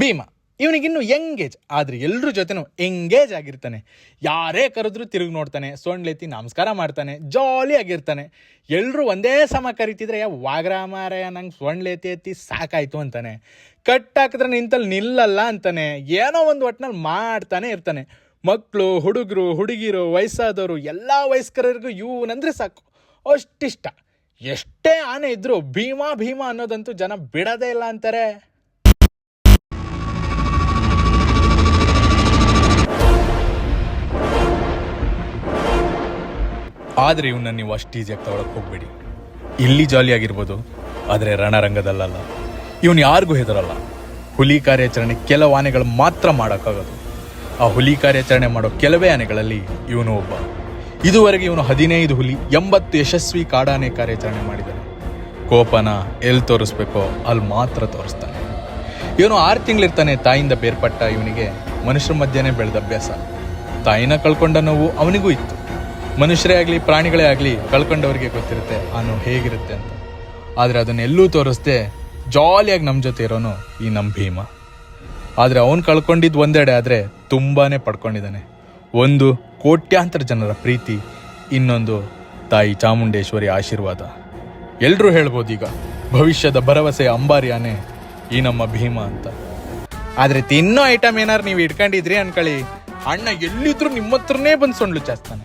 Bhima ಇವನಿಗಿನ್ನು engage, ಆದರೆ ಎಲ್ಲರ ಜೊತೆನೂ ಎಂಗೇಜ್ ಆಗಿರ್ತಾನೆ. ಯಾರೇ ಕರೆದ್ರೂ ತಿರುಗಿ ನೋಡ್ತಾನೆ, ಸೊಂಡ್ಲೆತ್ತಿ ನಮಸ್ಕಾರ ಮಾಡ್ತಾನೆ, ಜಾಲಿ ಆಗಿರ್ತಾನೆ. ಎಲ್ಲರೂ ಒಂದೇ ಸಮ ಕರಿತಿದ್ರೆ ವಾಗ್ರಾಮಾರಯ ನಂಗೆ ಸೊಂಡ್ಲೆತ್ತಿ ಎತ್ತಿ ಸಾಕಾಯ್ತು ಅಂತಾನೆ. ಕಟ್ಟಾಕಿದ್ರೆ ನಿಂತಲ್ಲಿ ನಿಲ್ಲಲ್ಲ ಅಂತಾನೆ. ಏನೋ ಒಂದು ಒಟ್ಟಿನಲ್ಲಿ ಮಾಡ್ತಾನೆ ಇರ್ತಾನೆ. ಮಕ್ಕಳು, ಹುಡುಗರು, ಹುಡುಗಿರು, ವಯಸ್ಸಾದವರು ಎಲ್ಲ ವಯಸ್ಕರಿಗೂ ಇವನಂದ್ರೆ ಸಾಕು, ಅಷ್ಟಿಷ್ಟ. ಎಷ್ಟೇ ಆನೆ ಇದ್ರು ಭೀಮಾ ಭೀಮಾ ಅನ್ನೋದಂತೂ ಜನ ಬಿಡೋದೇ ಇಲ್ಲ ಅಂತಾರೆ. ಆದರೆ ಇವನ್ನ ನೀವು ಅಷ್ಟು ಈಸಿಯಾಗಿ ತಗೊಳಕ್ಕೆ ಹೋಗ್ಬೇಡಿ. ಇಲ್ಲಿ ಜಾಲಿಯಾಗಿರ್ಬೋದು, ಆದರೆ ರಣರಂಗದಲ್ಲ. ಇವನು ಯಾರಿಗೂ ಹೆದರಲ್ಲ. ಹುಲಿ ಕಾರ್ಯಾಚರಣೆ ಕೆಲವು ಆನೆಗಳು ಮಾತ್ರ ಮಾಡೋಕ್ಕಾಗೋದು. ಆ ಹುಲಿ ಕಾರ್ಯಾಚರಣೆ ಮಾಡೋ ಕೆಲವೇ ಆನೆಗಳಲ್ಲಿ ಇವನು ಒಬ್ಬ. ಇದುವರೆಗೆ ಇವನು 15 ಹುಲಿ, 80 ಯಶಸ್ವಿ ಕಾಡಾನೆ ಕಾರ್ಯಾಚರಣೆ ಮಾಡಿದ್ದಾನೆ. ಕೋಪನ ಎಲ್ಲಿ ತೋರಿಸ್ಬೇಕೋ ಅಲ್ಲಿ ಮಾತ್ರ ತೋರಿಸ್ತಾನೆ. ಇವನು 6 ತಿಂಗಳಿರ್ತಾನೆ ತಾಯಿಯಿಂದ ಬೇರ್ಪಟ್ಟ. ಇವನಿಗೆ ಮನುಷ್ಯರ ಮಧ್ಯೆನೇ ಬೆಳೆದ ಅಭ್ಯಾಸ. ತಾಯಿನ ಕಳ್ಕೊಂಡ ನೋವು ಅವನಿಗೂ ಇತ್ತು. ಮನುಷ್ಯರೇ ಆಗಲಿ ಪ್ರಾಣಿಗಳೇ ಆಗಲಿ ಕಳ್ಕೊಂಡವ್ರಿಗೆ ಗೊತ್ತಿರುತ್ತೆ ಆ ನೋವು ಹೇಗಿರುತ್ತೆ ಅಂತ. ಆದರೆ ಅದನ್ನೆಲ್ಲೂ ತೋರಿಸ್ದೆ ಜಾಲಿಯಾಗಿ ನಮ್ಮ ಜೊತೆ ಇರೋನು ಈ ನಮ್ಮ ಭೀಮ. ಆದರೆ ಅವನು ಕಳ್ಕೊಂಡಿದ್ದು ಒಂದೆಡೆ, ಆದರೆ ತುಂಬಾ ಪಡ್ಕೊಂಡಿದ್ದಾನೆ. ಒಂದು, ಕೋಟ್ಯಾಂತರ ಜನರ ಪ್ರೀತಿ, ಇನ್ನೊಂದು ತಾಯಿ ಚಾಮುಂಡೇಶ್ವರಿ ಆಶೀರ್ವಾದ. ಎಲ್ಲರೂ ಹೇಳ್ಬೋದು ಈಗ ಭವಿಷ್ಯದ ಭರವಸೆಯ ಅಂಬಾರಿ ಆನೆ ಈ ನಮ್ಮ ಭೀಮ ಅಂತ. ಆದರೆ ತಿನ್ನೋ ಐಟಮ್ ಏನಾರು ನೀವು ಇಟ್ಕೊಂಡಿದ್ರಿ ಅನ್ಕೊಳ್ಳಿ, ಅಣ್ಣ ಎಲ್ಲಿದ್ರು ನಿಮ್ಮ ಹತ್ರನೇ ಬಂದು ಸೊಂಡ್ಲು ಚಾಸ್ತಾನೆ.